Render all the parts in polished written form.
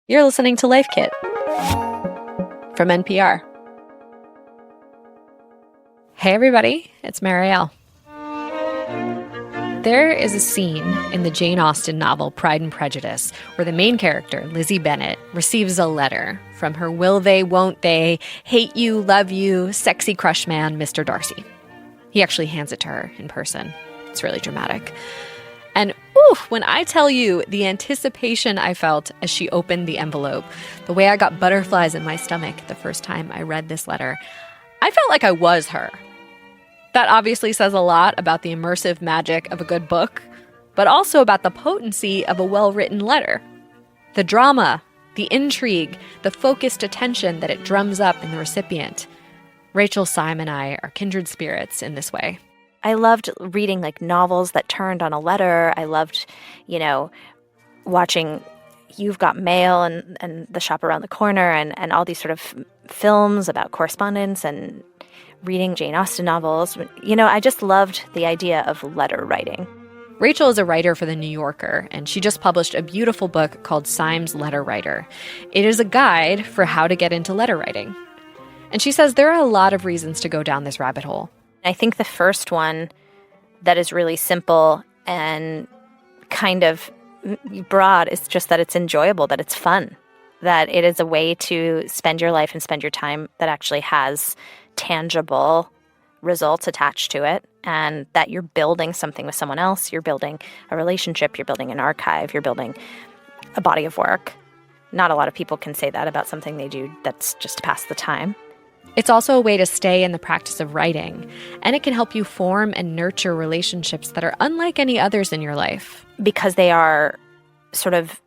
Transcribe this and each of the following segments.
You're listening to LifeKit from NPR. Hey everybody, it's Marielle. There is a scene in the Jane Austen novel Pride and Prejudice where the main character, Lizzie Bennet, receives a letter from her will they, won't they, hate you, love you, sexy crush man, Mr. Darcy. He actually hands it to her in person. It's really dramatic. And when I tell you the anticipation I felt as she opened the envelope, the way I got butterflies in my stomach the first time I read this letter, I felt like I was her. That obviously says a lot about the immersive magic of a good book, but also about the potency of a well-written letter. The drama, the intrigue, the focused attention that it drums up in the recipient. Rachel, Syme, and I are kindred spirits in this way. I loved reading novels that turned on a letter. I loved, watching You've Got Mail and The Shop Around the Corner and all these sort of films about correspondence and reading Jane Austen novels. I just loved the idea of letter writing. Rachel is a writer for The New Yorker, and she just published a beautiful book called Syme's Letter Writer. It is a guide for how to get into letter writing. And she says there are a lot of reasons to go down this rabbit hole. I think the first one that is really simple and kind of broad is just that it's enjoyable, that it's fun, that it is a way to spend your life and spend your time that actually has tangible results attached to it, and that you're building something with someone else. You're building a relationship, you're building an archive, you're building a body of work. Not a lot of people can say that about something they do that's just to pass the time. It's also a way to stay in the practice of writing, and it can help you form and nurture relationships that are unlike any others in your life. Because they are sort of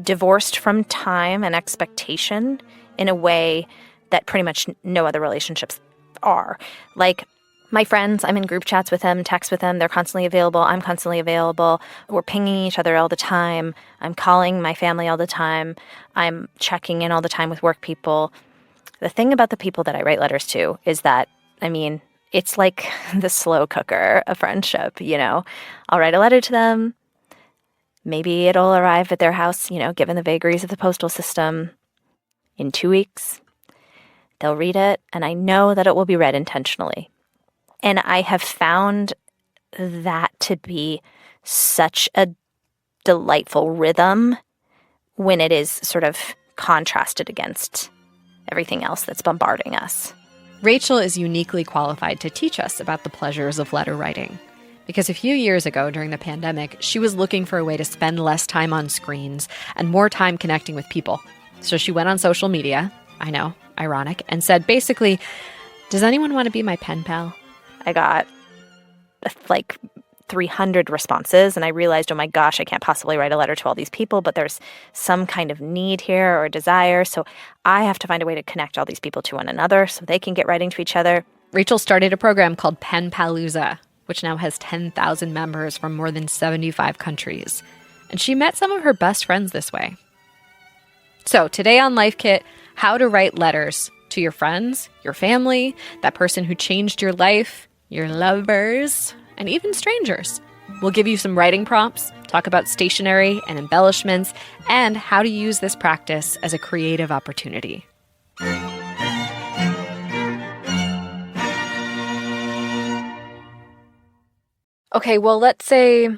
divorced from time and expectation in a way that pretty much no other relationships are. Like my friends, I'm in group chats with them, text with them, they're constantly available, I'm constantly available, we're pinging each other all the time, I'm calling my family all the time, I'm checking in all the time with work people. The thing about the people that I write letters to is that, it's like the slow cooker of friendship, I'll write a letter to them. Maybe it'll arrive at their house, given the vagaries of the postal system, in 2 weeks. They'll read it, and I know that it will be read intentionally. And I have found that to be such a delightful rhythm when it is sort of contrasted against everything else that's bombarding us. Rachel is uniquely qualified to teach us about the pleasures of letter writing. Because a few years ago during the pandemic, she was looking for a way to spend less time on screens and more time connecting with people. So she went on social media, I know, ironic, and said basically, does anyone want to be my pen pal? I got 300 responses, and I realized, oh my gosh, I can't possibly write a letter to all these people, but there's some kind of need here or desire, so I have to find a way to connect all these people to one another so they can get writing to each other. Rachel started a program called Pen Palooza, which now has 10,000 members from more than 75 countries. And she met some of her best friends this way. So today on LifeKit, how to write letters to your friends, your family, that person who changed your life, your lovers, and even strangers. We'll give you some writing prompts, talk about stationery and embellishments, and how to use this practice as a creative opportunity. Okay, well, let's say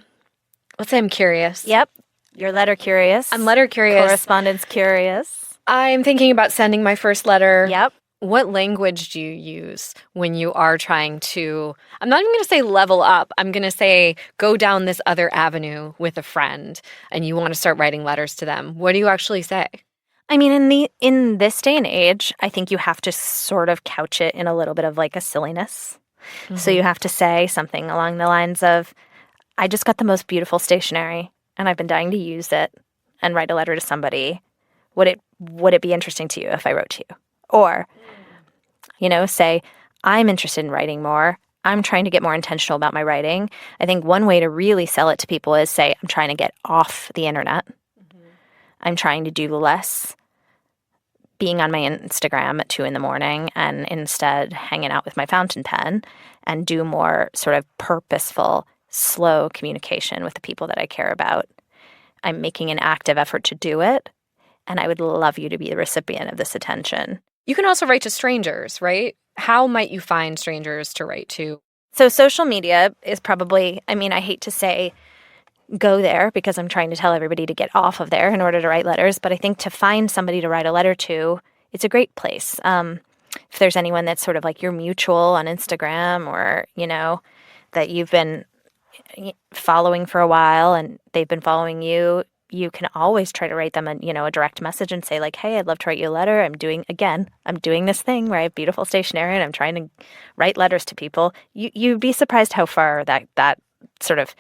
I'm curious. Yep. You're letter curious. I'm letter curious. Correspondence curious. I'm thinking about sending my first letter. Yep. What language do you use when you are trying to, I'm not even going to say level up, I'm going to say go down this other avenue with a friend and you want to start writing letters to them? What do you actually say? In this day and age, I think you have to sort of couch it in a little bit of a silliness. Mm-hmm. So you have to say something along the lines of, I just got the most beautiful stationery and I've been dying to use it and write a letter to somebody. Would it be interesting to you if I wrote to you? Or, say, I'm interested in writing more. I'm trying to get more intentional about my writing. I think one way to really sell it to people is say, I'm trying to get off the internet. Mm-hmm. I'm trying to do less being on my Instagram at 2 a.m. and instead hanging out with my fountain pen and do more sort of purposeful, slow communication with the people that I care about. I'm making an active effort to do it. and I would love you to be the recipient of this attention. You can also write to strangers, right? How might you find strangers to write to? So social media is probably, I mean, I hate to say go there because I'm trying to tell everybody to get off of there in order to write letters, but I think to find somebody to write a letter to, it's a great place. If there's anyone that's sort of like your mutual on Instagram or, that you've been following for a while and they've been following you, you can always try to write them a direct message and say like, hey, I'd love to write you a letter. I'm doing this thing where I have beautiful stationery and I'm trying to write letters to people. You'd be surprised how far that sort of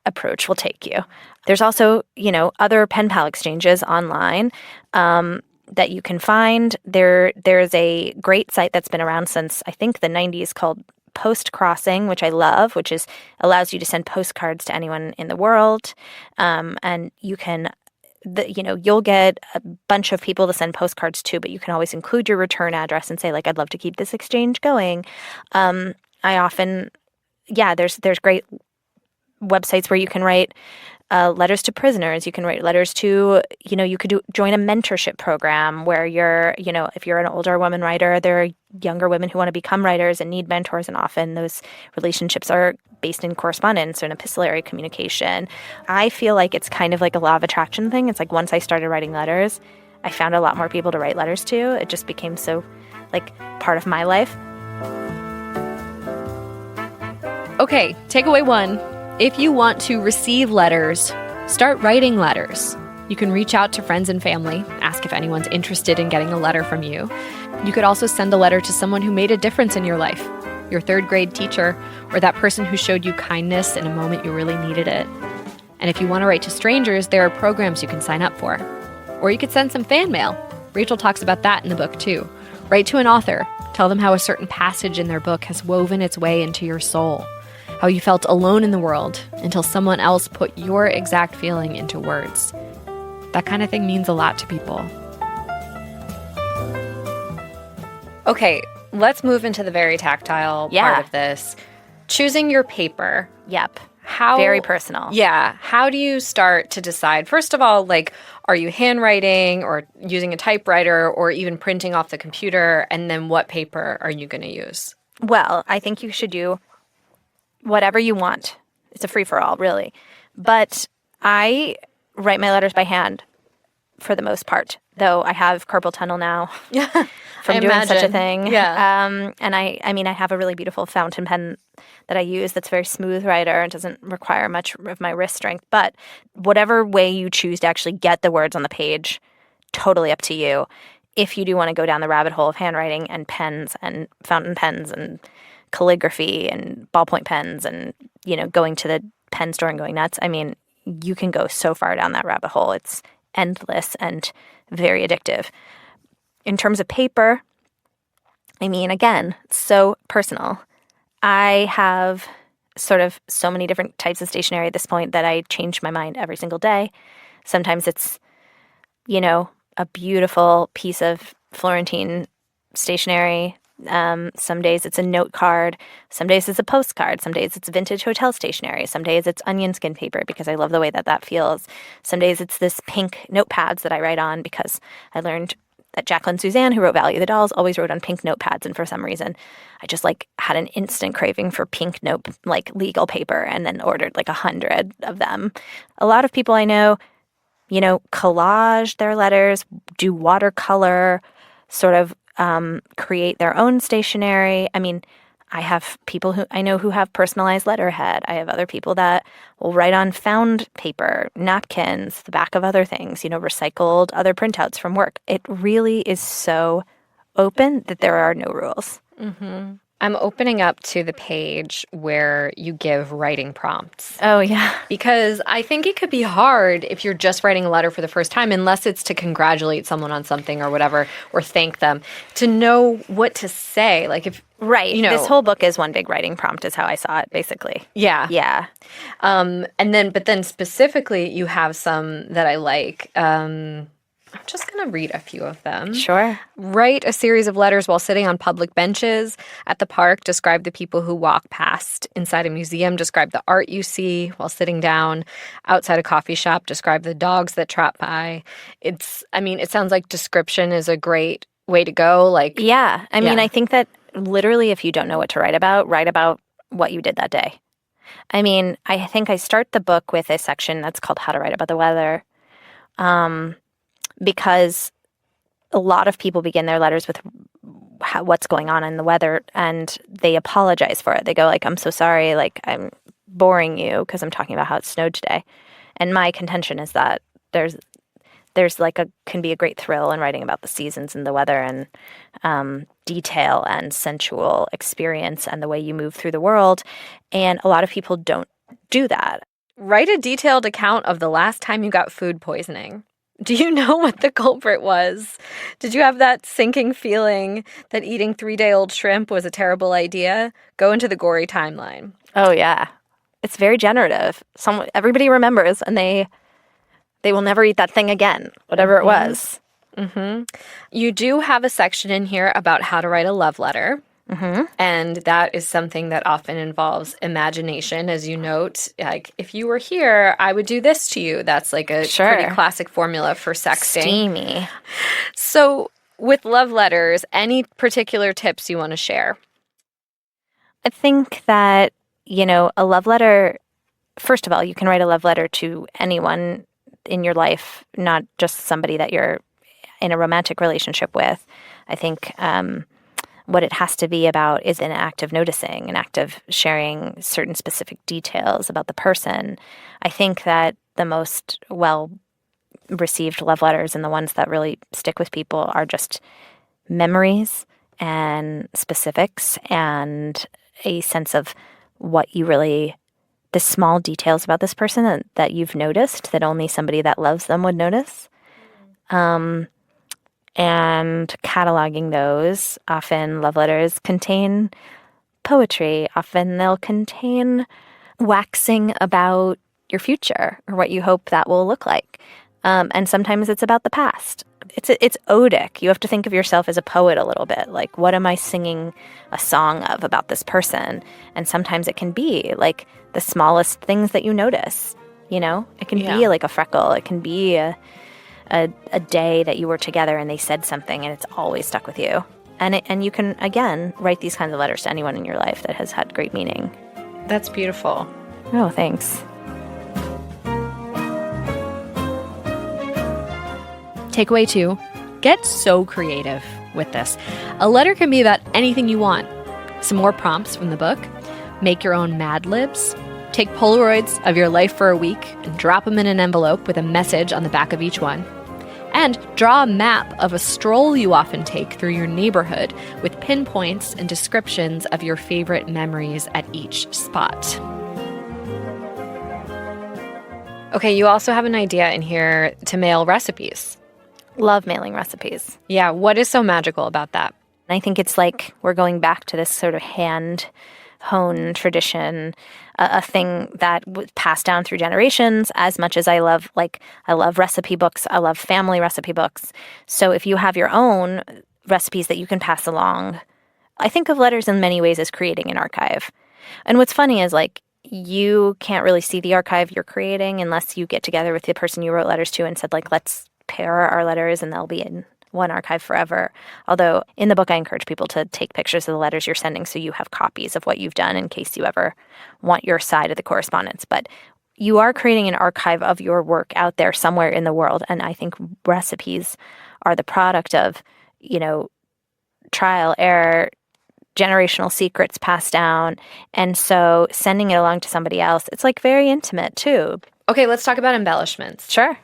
approach will take you. There's also, other pen pal exchanges online that you can find. There's a great site that's been around since I think the 90s called Post Crossing, which I love, which allows you to send postcards to anyone in the world. And you can, you'll get a bunch of people to send postcards to, but you can always include your return address and say like, I'd love to keep this exchange going. There's great websites where you can write letters to prisoners. You can write letters to, you could join a mentorship program where if you're an older woman writer, there are younger women who want to become writers and need mentors. And often those relationships are based in correspondence or an epistolary communication. I feel like it's kind of like a law of attraction thing. It's like once I started writing letters, I found a lot more people to write letters to. It just became so like part of my life. Okay, takeaway 1. If you want to receive letters, start writing letters. You can reach out to friends and family, ask if anyone's interested in getting a letter from you. You could also send a letter to someone who made a difference in your life, your 3rd grade teacher, or that person who showed you kindness in a moment you really needed it. And if you want to write to strangers, there are programs you can sign up for. Or you could send some fan mail. Rachel talks about that in the book too. Write to an author. Tell them how a certain passage in their book has woven its way into your soul. How you felt alone in the world until someone else put your exact feeling into words. That kind of thing means a lot to people. Okay, let's move into the very tactile part of this. Choosing your paper. Yep. Very personal. Yeah. How do you start to decide? First of all, like, are you handwriting or using a typewriter or even printing off the computer? And then what paper are you going to use? Well, I think you should do whatever you want. It's a free-for-all, really. But I write my letters by hand for the most part, though I have carpal tunnel now from doing such a thing. Yeah. And I have a really beautiful fountain pen that I use that's very smooth writer and doesn't require much of my wrist strength. But whatever way you choose to actually get the words on the page, totally up to you. If you do want to go down the rabbit hole of handwriting and pens and fountain pens and calligraphy and ballpoint pens and, going to the pen store and going nuts. I mean, you can go so far down that rabbit hole. It's endless and very addictive. In terms of paper, I mean, again, so personal. I have sort of so many different types of stationery at this point that I change my mind every single day. Sometimes it's, a beautiful piece of Florentine stationery. Some days it's a note card. Some days it's a postcard. Some days it's vintage hotel stationery. Some days it's onion skin paper because I love the way that feels. Some days it's this pink notepads that I write on because I learned that Jacqueline Suzanne, who wrote Value the Dolls, always wrote on pink notepads. And for some reason, I just had an instant craving for pink legal paper and then ordered 100 of them. A lot of people I know, collage their letters, do watercolor, sort of create their own stationery. I mean, I have people who I know who have personalized letterhead. I have other people that will write on found paper, napkins, the back of other things, recycled other printouts from work. It really is so open that there are no rules. Mm-hmm. I'm opening up to the page where you give writing prompts. Oh, yeah. Because I think it could be hard if you're just writing a letter for the first time, unless it's to congratulate someone on something or whatever, or thank them, to know what to say. Right. This whole book is one big writing prompt is how I saw it, basically. Yeah. Yeah. But then specifically, you have some that I like. I'm just going to read a few of them. Sure. Write a series of letters while sitting on public benches at the park. Describe the people who walk past. Inside a museum, describe the art you see while sitting down. Outside a coffee shop, describe the dogs that trot by. It sounds like description is a great way to go. Yeah. I think that literally if you don't know what to write about what you did that day. I think I start the book with a section that's called How to Write About the Weather. Because a lot of people begin their letters with what's going on in the weather, and they apologize for it. They go I'm so sorry, I'm boring you because I'm talking about how it snowed today. And my contention is that there's can be a great thrill in writing about the seasons and the weather and detail and sensual experience and the way you move through the world. And a lot of people don't do that. Write a detailed account of the last time you got food poisoning. Do you know what the culprit was? Did you have that sinking feeling that eating 3-day-old shrimp was a terrible idea? Go into the gory timeline. Oh, yeah. It's very generative. Everybody remembers, and they will never eat that thing again, whatever it was. Mm-hmm. You do have a section in here about how to write a love letter. Mm-hmm. And that is something that often involves imagination, as you note. If you were here, I would do this to you. That's a pretty classic formula for sexting. Steamy. So with love letters, any particular tips you want to share? I think that, a love letter, first of all, you can write a love letter to anyone in your life, not just somebody that you're in a romantic relationship with. I think what it has to be about is an act of noticing, an act of sharing certain specific details about the person. I think that the most well-received love letters and the ones that really stick with people are just memories and specifics and a sense of what you really, the small details about this person that you've noticed that only somebody that loves them would notice. And cataloging those. Often love letters contain poetry. Often they'll contain waxing about your future or what you hope that will look like. And sometimes it's about the past. It's odic. You have to think of yourself as a poet a little bit. What am I singing a song of about this person? And sometimes it can be the smallest things that you notice. It can be a freckle. It can be a day that you were together and they said something and it's always stuck with you. And you can, again, write these kinds of letters to anyone in your life that has had great meaning. That's beautiful. Oh, thanks. Takeaway 2, get so creative with this. A letter can be about anything you want. Some more prompts from the book. Make your own Mad Libs. Take Polaroids of your life for a week and drop them in an envelope with a message on the back of each one. And draw a map of a stroll you often take through your neighborhood with pinpoints and descriptions of your favorite memories at each spot. Okay, you also have an idea in here to mail recipes. Love mailing recipes. Yeah, what is so magical about that? I think it's we're going back to this sort of hand-honed tradition, a thing that was passed down through generations as much as I love recipe books. I love family recipe books. So if you have your own recipes that you can pass along, I think of letters in many ways as creating an archive. And what's funny is you can't really see the archive you're creating unless you get together with the person you wrote letters to and said let's pair our letters and they'll be in one archive forever. Although in the book, I encourage people to take pictures of the letters you're sending so you have copies of what you've done in case you ever want your side of the correspondence. But you are creating an archive of your work out there somewhere in the world. And I think recipes are the product of, trial, error, generational secrets passed down. And so sending it along to somebody else, it's very intimate too. Okay, let's talk about embellishments. Sure.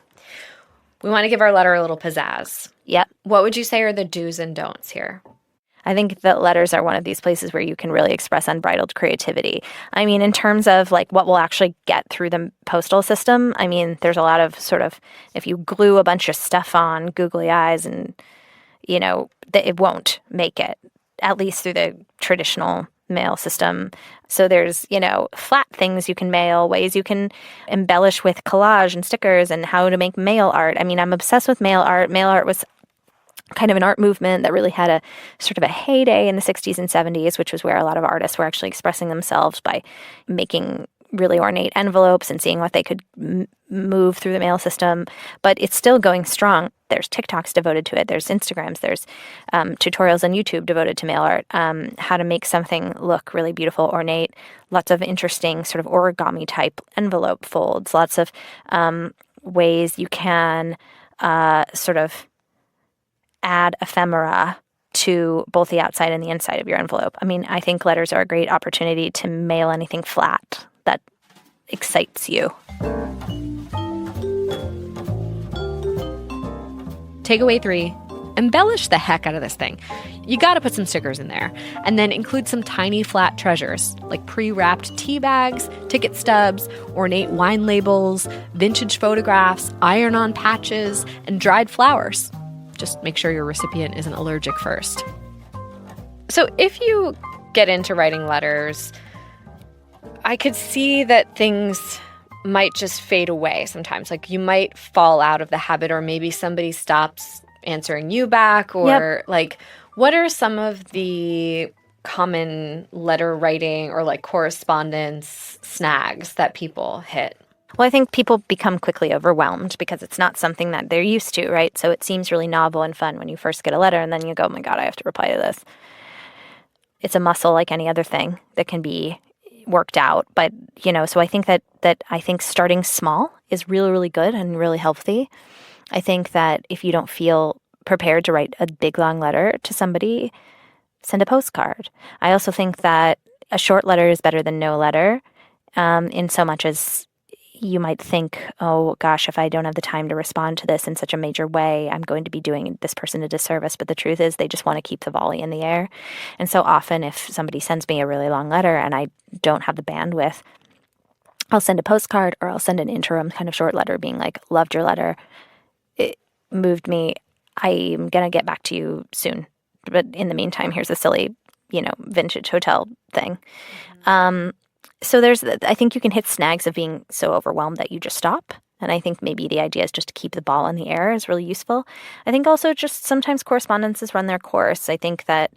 We want to give our letter a little pizzazz. Yep. What would you say are the do's and don'ts here? I think that letters are one of these places where you can really express unbridled creativity. In terms of what will actually get through the postal system, there's a lot of if you glue a bunch of stuff on googly eyes and, it won't make it, at least through the traditional mail system. So there's, flat things you can mail, ways you can embellish with collage and stickers, and how to make mail art. I mean, I'm obsessed with mail art. Mail art was kind of an art movement that really had a sort of a heyday in the 60s and 70s, which was where a lot of artists were actually expressing themselves by making really ornate envelopes and seeing what they could move through the mail system. But it's still going strong. There's TikToks devoted to it. There's Instagrams. There's tutorials on YouTube devoted to mail art, how to make something look really beautiful, ornate, lots of interesting sort of origami type envelope folds, lots of ways you can sort of add ephemera to both the outside and the inside of your envelope. I mean, I think letters are a great opportunity to mail anything flat that excites you. Takeaway 3, embellish the heck out of this thing. You got to put some stickers in there, and then include some tiny flat treasures like pre-wrapped tea bags, ticket stubs, ornate wine labels, vintage photographs, iron-on patches, and dried flowers. Just make sure your recipient isn't allergic first. So if you get into writing letters, I could see that things might just fade away sometimes. Like you might fall out of the habit, or maybe somebody stops answering you back, or like, what are some of the common letter writing or like correspondence snags that people hit? Well, I think people become quickly overwhelmed because it's not something that they're used to, right? So it seems really novel and fun when you first get a letter, and then you go, oh my God, I have to reply to this. It's a muscle like any other thing that can be worked out. But, so I think that I think starting small is really, really good and really healthy. I think that if you don't feel prepared to write a big, long letter to somebody, send a postcard. I also think that a short letter is better than no letter, in so much as you might think, oh gosh, if I don't have the time to respond to this in such a major way, I'm going to be doing this person a disservice. But the truth is they just want to keep the volley in the air. And so often if somebody sends me a really long letter and I don't have the bandwidth, I'll send a postcard, or I'll send an interim kind of short letter being like, loved your letter. It moved me. I'm going to get back to you soon. But in the meantime, here's a silly, vintage hotel thing. So I think you can hit snags of being so overwhelmed that you just stop. And I think maybe the idea is just to keep the ball in the air is really useful. I think also just sometimes correspondences run their course. I think that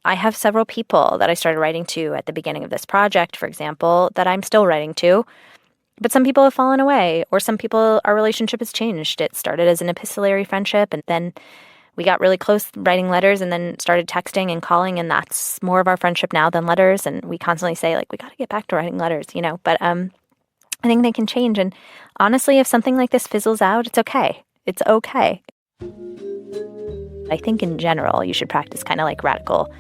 I have several people that I started writing to at the beginning of this project, for example, that I'm still writing to. But some people have fallen away, or some people, our relationship has changed. It started as an epistolary friendship, and then we got really close writing letters, and then started texting and calling, and that's more of our friendship now than letters. And we constantly say, like, we got to get back to writing letters, But I think they can change. And honestly, if something like this fizzles out, it's okay. It's okay. I think in general, you should practice kind of like radical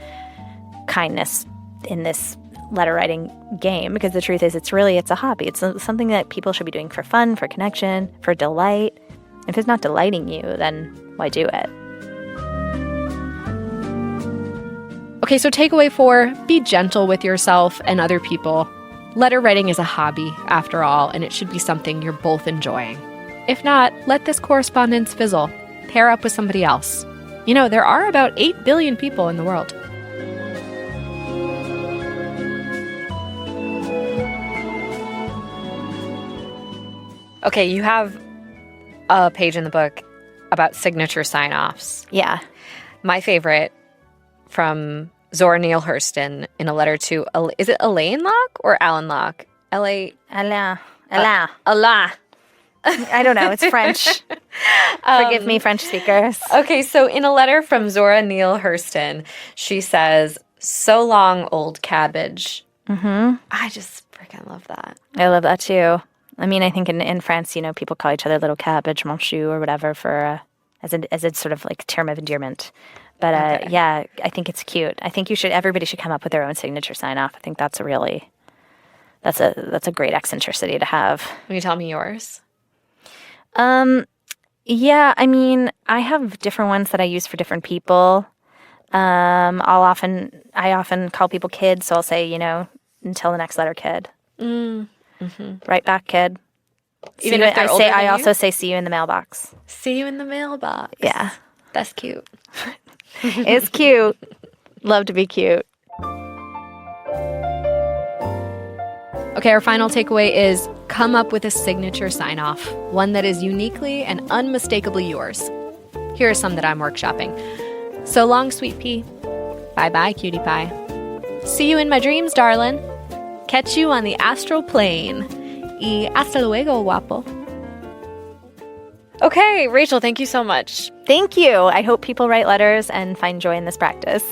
kindness in this letter writing game, because the truth is it's a hobby. It's something that people should be doing for fun, for connection, for delight. If it's not delighting you, then why do it? Okay, so takeaway 4, be gentle with yourself and other people. Letter writing is a hobby, after all, and it should be something you're both enjoying. If not, let this correspondence fizzle. Pair up with somebody else. There are about 8 billion people in the world. Okay, you have a page in the book about signature sign-offs. Yeah. My favorite, from Zora Neale Hurston in a letter to, is it Elaine Locke or Alan Locke? Alain. Alain. I don't know. It's French. Forgive me, French speakers. Okay, so in a letter from Zora Neale Hurston, she says, "So long, old cabbage." Mm-hmm. I just freaking love that. I love that too. I mean, I think in France, people call each other little cabbage, mon chou, or whatever for as a sort of like term of endearment. But Okay. yeah, I think it's cute. I think everybody should come up with their own signature sign off. I think that's a great eccentricity to have. Will you tell me yours? Yeah, I mean, I have different ones that I use for different people. I often call people kids, so I'll say, until the next letter, kid. Mm-hmm. Right back, kid. Even if they're older than I you? also say, see you in the mailbox. See you in the mailbox. Yeah. That's cute. It's cute. Love to be cute. Okay, our final takeaway is come up with a signature sign-off, one that is uniquely and unmistakably yours. Here are some that I'm workshopping. So long, sweet pea. Bye-bye, cutie pie. See you in my dreams, darling. Catch you on the astral plane. Y hasta luego, guapo. Okay, Rachel, thank you so much. Thank you. I hope people write letters and find joy in this practice.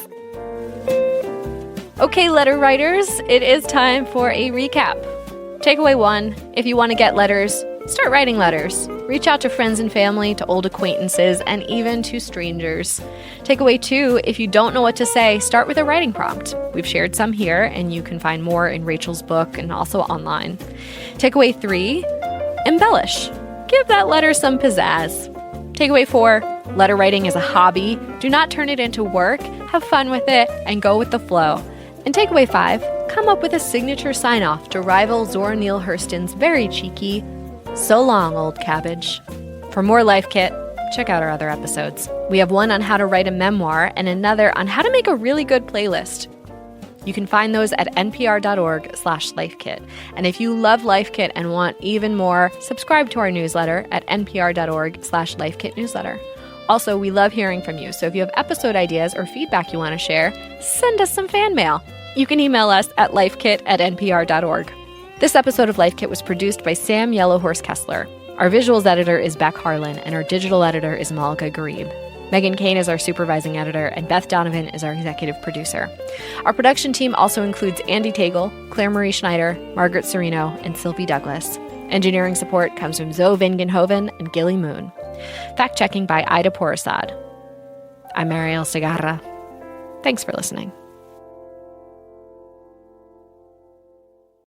Okay, letter writers, it is time for a recap. Takeaway 1, if you want to get letters, start writing letters. Reach out to friends and family, to old acquaintances, and even to strangers. Takeaway 2, if you don't know what to say, start with a writing prompt. We've shared some here, and you can find more in Rachel's book and also online. Takeaway 3, embellish. Give that letter some pizzazz. Takeaway 4, letter writing is a hobby. Do not turn it into work. Have fun with it and go with the flow. And takeaway 5, come up with a signature sign-off to rival Zora Neale Hurston's very cheeky, "So long, old cabbage." For more LifeKit, check out our other episodes. We have one on how to write a memoir and another on how to make a really good playlist. You can find those at npr.org/LifeKit. And if you love LifeKit and want even more, subscribe to our newsletter at npr.org/LifeKit newsletter. Also, we love hearing from you, so if you have episode ideas or feedback you want to share, send us some fan mail. You can email us at lifekit@npr.org. This episode of LifeKit was produced by Sam Yellowhorse Kessler. Our visuals editor is Beck Harlan, and our digital editor is Malika Garib. Megan Kane is our supervising editor, and Beth Donovan is our executive producer. Our production team also includes Andy Tagle, Claire Marie Schneider, Margaret Serino, and Sylvie Douglas. Engineering support comes from Zoe Vingenhoven and Gilly Moon. Fact-checking by Ida Porasad. I'm Mariel Segarra. Thanks for listening.